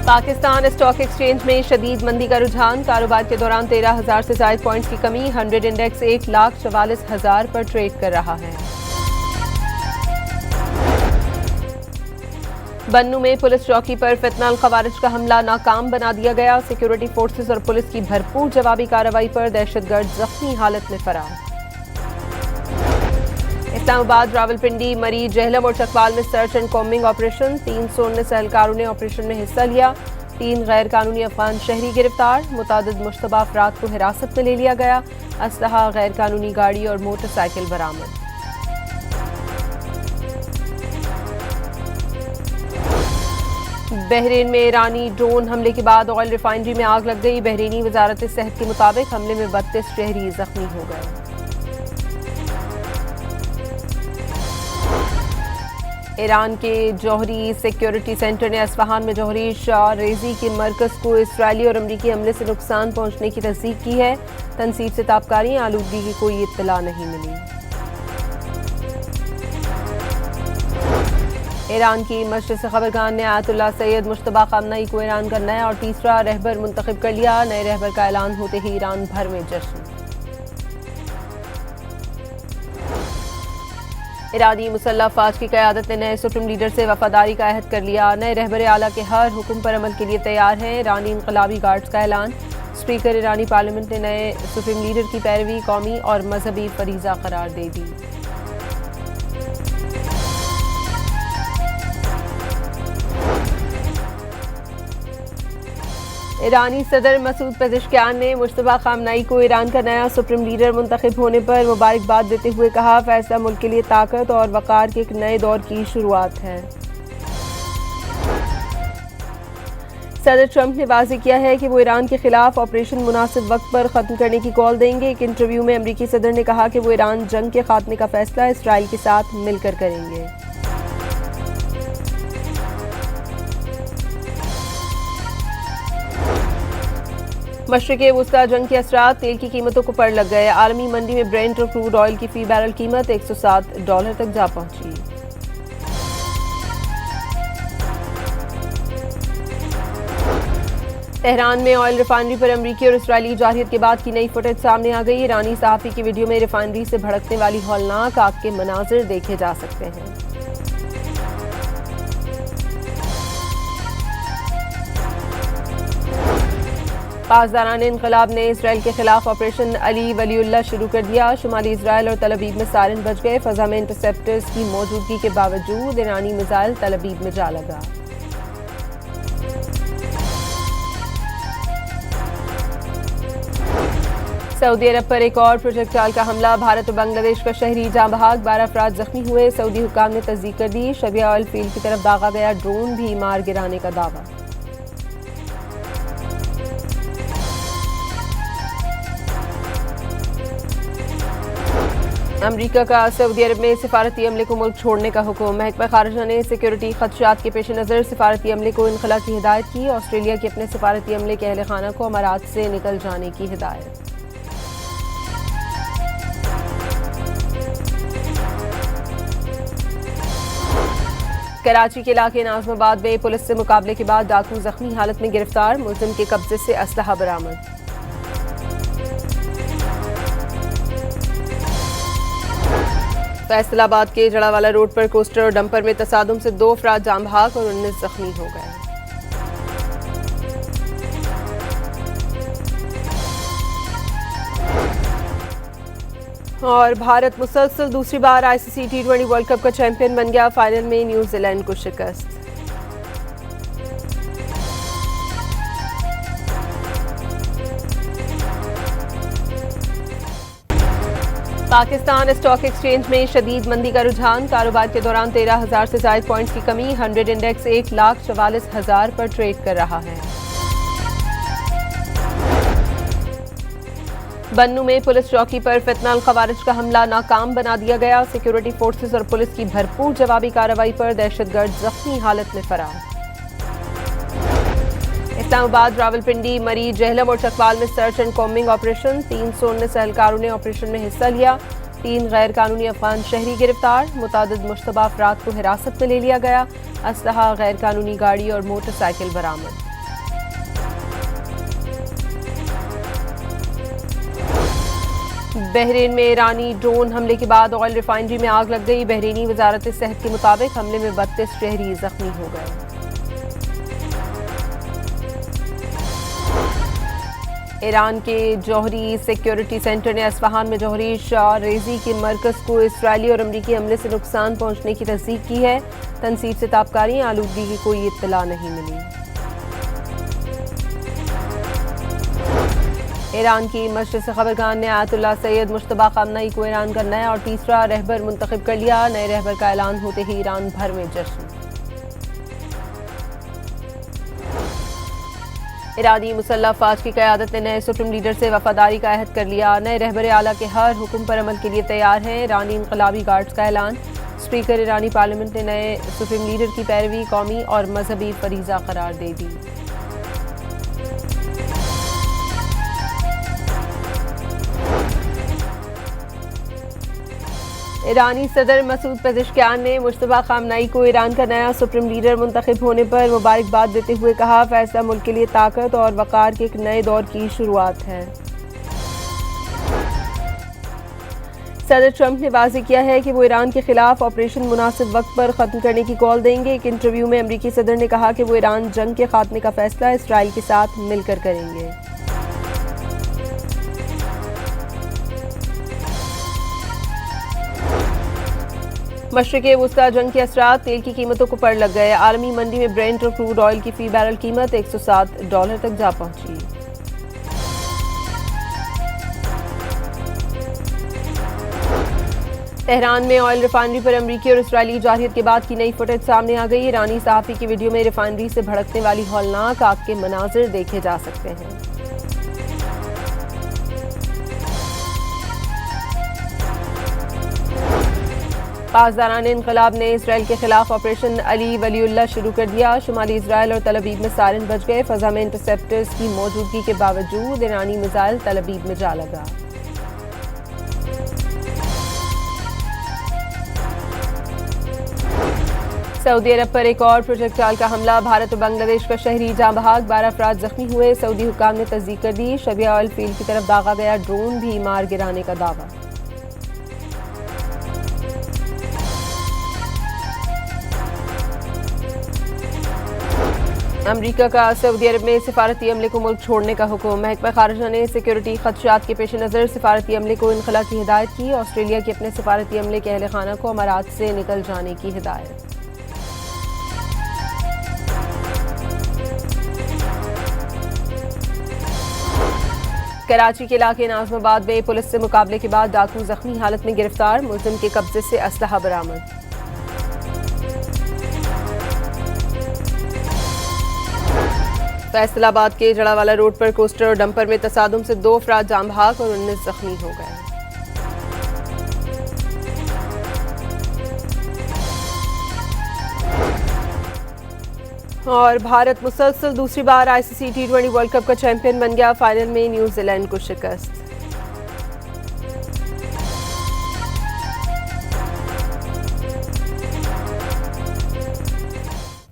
Pakistan stock exchange में शदीद मंदी का रुझान। कारोबार के दौरान 13,000 से ज्यादा पॉइंट्स की कमी। 100 इंडेक्स 1,44,000 पर ट्रेड कर रहा है। बन्नू में पुलिस चौकी पर फितनाल खवारिज का हमला नाकाम बना दिया गया। सिक्योरिटी फोर्सेस और पुलिस की भरपूर जवाबी कार्रवाई पर दहशतगर्द जख्मी हालत में फरार। इस्लामाबाद, रावलपिंडी, मरी, जहलम और चकवाल में सर्च एंड कॉम्बिंग ऑपरेशन। 319 एहलकारों ने ऑपरेशन में हिस्सा लिया। 3 गैर कानूनी अफगान शहरी गिरफ्तार। मुतादिद मुश्तबा अफराद को हिरासत में ले लिया गया। असलहा, गैर कानूनी गाड़ी और मोटरसाइकिल बरामद। बहरीन में ईरानी ड्रोन हमले के बाद ऑयल रिफाइनरी में आग लग गई। बहरीनी वजारत सेहत के मुताबिक हमले में 32 शहरी जख्मी हो गए। ईरान के जौहरी सिक्योरिटी सेंटर ने अस्फहान में जौहरी शाह रेजी के मरकज को इसराइली और अमरीकी हमले से नुकसान पहुंचने की तस्दीक की है। तनसीब से ताबकारी आलूदगी की कोई इत्तला नहीं मिली। ईरान की मजलिस खबरगान ने आयतुल्लाह सैयद मुश्तबा खामनई को ईरान का नया और तीसरा रहबर मुंतखब कर लिया। नए रहबर का ऐलान होते ही ईरान भर में जश्न। ईरानी मुसल्लह अफवाज की क़यादत ने नए सुप्रीम लीडर से वफादारी का अहद कर लिया। नए रहबर आला के हर हुक्म पर अमल के लिए तैयार हैं। ईरानी इनकलाबी गार्ड्स का ऐलान। स्पीकर ईरानी पार्लियामेंट ने नए सुप्रीम लीडर की पैरवी कौमी और मजहबी फरीजा करार दे दी। ईरानी सदर मसूद पेज़ेश्कियान ने मुश्तबा खामनई को ईरान का नया सुप्रीम लीडर मुंतखब होने पर मुबारकबाद देते हुए कहा, फैसला मुल्क के लिए ताकत और वक़ार के एक नए दौर की शुरुआत है। सदर ट्रंप ने वाज़ेह किया है कि वो ईरान के खिलाफ ऑपरेशन मुनासिब वक्त पर ख़त्म करने की कॉल देंगे। एक इंटरव्यू में अमरीकी सदर ने कहा कि वो ईरान जंग के खात्मे का फैसला इसराइल के साथ मिलकर करेंगे। मशरिक़े वुस्ता जंग के असरात तेल की कीमतों को पड़ लग गए। आलमी मंडी में ब्रेंट और क्रूड ऑयल की फी बैरल कीमत $107 तक जा पहुंची। तेहरान में ऑयल रिफाइनरी पर अमरीकी और इसराइली जारहियत के बाद की नई फुटेज सामने आ गई। ईरानी सहाफ़ी की वीडियो में रिफाइनरी से भड़कने वाली हौलनाक आग के मनाजिर देखे जा सकते हैं। पासदारान इनकलाब ने इसराइल के खिलाफ ऑपरेशन अली वलीउल्लाह शुरू कर दिया। शुमाली इसराइल और तल अवीव में सायरन बज गए। फजा में इंटरसेप्टर्स की मौजूदगी के बावजूद ईरानी मिसाइल तल अवीव में जा लगा। सऊदी अरब पर एक और प्रोजेक्टाइल का हमला। भारत और बांग्लादेश का शहरी जाँ बहाक। 12 अफराद जख्मी हुए। सऊदी हुकाम ने तस्दीक कर दी। शबिया ऑयल फील्ड की तरफ दागा गया ड्रोन भी मार गिराने का दावा। अमरीका का सऊदी अरब में सिफारती अमले को मुल्क छोड़ने का हुक्म। महकमा खारजा ने सिक्योरिटी खदशात के पेश नज़र सिफारती अमले को इनखला की हिदायत की। ऑस्ट्रेलिया के अपने सिफारती अमले के अहल खाना को अमारात से निकल जाने की हिदायत। कराची के इलाके नाज़माबाद में पुलिस से मुकाबले के बाद डाकू जख्मी हालत में गिरफ्तार। मुलजिम के कब्जे से असलहा बरामद। फैसलाबाद के जड़ावाला रोड पर कोस्टर और डंपर में तसादुम से 2 अफराद जाँ बहाक और 19 जख्मी हो गए। और भारत मुसलसल दूसरी बार आईसीसी T20 वर्ल्ड कप का चैंपियन बन गया। फाइनल में न्यूजीलैंड को शिकस्त। पाकिस्तान स्टॉक एक्सचेंज में शदीद मंदी का रुझान। कारोबार के दौरान 13,000 से ज्यादा पॉइंट्स की कमी। 100 इंडेक्स 1,44,000 पर ट्रेड कर रहा है। बन्नू में पुलिस चौकी पर फितनाल खवारिज का हमला नाकाम बना दिया गया। सिक्योरिटी फोर्सेस और पुलिस की भरपूर जवाबी कार्रवाई पर दहशतगर्द जख्मी हालत में फरार। इस्लामाबाद, रावलपिंडी, मरी, जहलम और चकवाल में सर्च एंड कॉम्बिंग ऑपरेशन। 319 एहलकारों ने ऑपरेशन में हिस्सा लिया। 3 गैर कानूनी अफगान शहरी गिरफ्तार। मुतादिद मुश्तबा अफराद को हिरासत में ले लिया गया। असलहा, गैर कानूनी गाड़ी और मोटरसाइकिल बरामद। बहरीन में ईरानी ड्रोन हमले के बाद ऑयल रिफाइनरी में आग लग गई। बहरीनी वजारत सेहत के मुताबिक हमले में 32 शहरी जख्मी हो गए। ईरान के जौहरी सिक्योरिटी सेंटर ने अस्फहान में जौहरी शाह रेजी के मरकज को इसराइली और अमरीकी हमले से नुकसान पहुंचने की तस्दीक की है। तनसीब से ताबकारी आलूदगी की कोई इत्तला नहीं मिली। ईरान की मजलिस खबरगान ने आयतुल्लाह सैयद मुश्तबा खामनई को ईरान का नया और तीसरा रहबर मुंतखब कर लिया। नए रहबर का ऐलान होते ही ईरान भर में जश्न। ईरानी मुसल्लह अफवाज की क़यादत ने नए सुप्रीम लीडर से वफादारी का अहद कर लिया। नए रहबर आला के हर हुक्म पर अमल के लिए तैयार हैं। ईरानी इनकलाबी गार्ड्स का ऐलान। स्पीकर ईरानी पार्लियामेंट ने नए सुप्रीम लीडर की पैरवी कौमी और मजहबी फरीजा करार दे दी। ईरानी सदर मसूद पेज़ेश्कियान ने मुश्तबा खामनई को ईरान का नया सुप्रीम लीडर मुंतखब होने पर मुबारकबाद देते हुए कहा, फैसला मुल्क के लिए ताकत और वक़ार के एक नए दौर की शुरुआत है। सदर ट्रंप ने वाज़ेह किया है कि वो ईरान के खिलाफ ऑपरेशन मुनासिब वक्त पर ख़त्म करने की कॉल देंगे। एक इंटरव्यू में अमरीकी सदर ने कहा कि वो ईरान जंग के खात्मे का फैसला इसराइल के साथ मिलकर करेंगे। मशरिक़ वुस्ता जंग के असरात तेल की कीमतों को पड़ लग गए। आलमी मंडी में ब्रेंट और क्रूड ऑयल की फी बैरल कीमत $107 तक जा पहुंची। तेहरान में ऑयल रिफाइनरी पर अमरीकी और इसराइली जारहियत के बाद की नई फुटेज सामने आ गई। ईरानी सहाफ़ी की वीडियो में रिफाइनरी से भड़कने वाली हौलनाक आग के मनाजिर देखे जा सकते हैं। पासदारान इनकलाब ने इसराइल के खिलाफ ऑपरेशन अली वलीउल्लाह शुरू कर दिया। शुमाली इसराइल और तल अवीव में सायरन बज गए। फ़ज़ा में इंटरसेप्टर्स की मौजूदगी के बावजूद ईरानी मिसाइल तल अवीव में जा लगा। सऊदी अरब पर एक और प्रोजेक्टाइल का हमला। भारत और बांग्लादेश का शहरी जाँ बहाक, 12 अफराद जख्मी हुए। सऊदी हुक्काम ने तस्दीक कर दी। शबिया ऑयल फील्ड की तरफ दागा गया ड्रोन भी मार गिराने का दावा। अमरीका का सऊदी अरब में सिफारती अमले को मुल्क छोड़ने का हुक्म। महकमा खारजा ने सिक्योरिटी खदशात के पेश नज़र सिफारती अमले को इनखला की हिदायत की। ऑस्ट्रेलिया के अपने सिफारती अमले के अहल खाना को अमारात से निकल जाने की हिदायत। कराची के इलाके नाज़माबाद में पुलिस से मुकाबले के बाद डाकू जख्मी हालत में गिरफ्तार। मुलजिम के कब्जे से असलहा बरामद। फैसलाबाद के जड़ावाला रोड पर कोस्टर और डंपर में तसादुम से 2 अफराद जाँ बहक और 19 जख्मी हो गए। और भारत मुसलसल दूसरी बार ICC T20 वर्ल्ड कप का चैंपियन बन गया। फाइनल में न्यूजीलैंड को शिकस्त।